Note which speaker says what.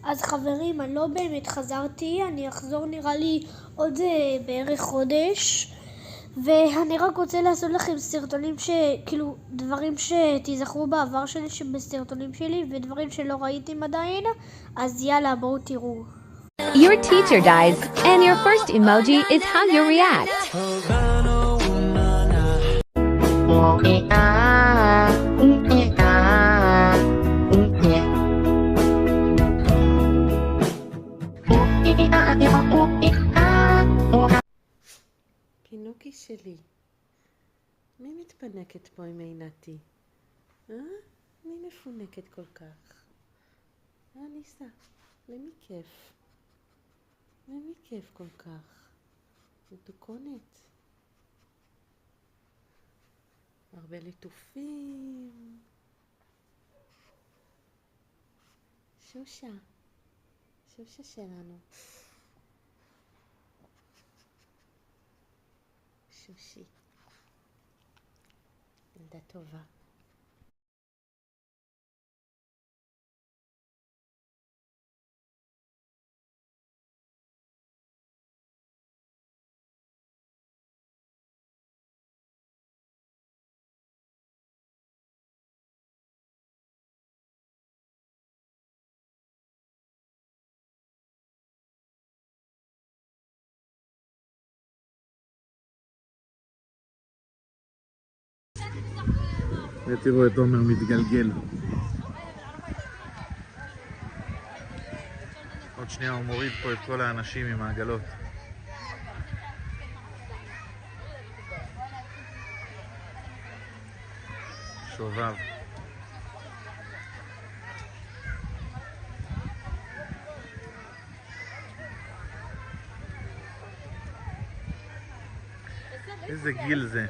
Speaker 1: אז חברים, אני לא באמת חזרתי, אני אחזור נראה לי עוד בערך חודש. ואני רק רוצה לעשות לכם סרטונים כאילו דברים שתיזכרו בעבר שלי שבסרטונים שלי ודברים שלא ראיתם עדיין, אז יאללה בואו תראו.
Speaker 2: Your teacher dies, and your first emoji is how you react.
Speaker 3: פינוקי שלי, מי מתפנקת פה עם עינתי? מי מפונקת כל כך? ניסה, למי כיף? למי כיף כל כך? מתוקונת. הרבה ליטופים. שושה, שושה שלנו. שושי. ילדה טובה.
Speaker 4: ותראו את עומר מתגלגל. עוד שנייה הוא מוריד פה את כל האנשים עם העגלות. שובב. איזה גיל זה.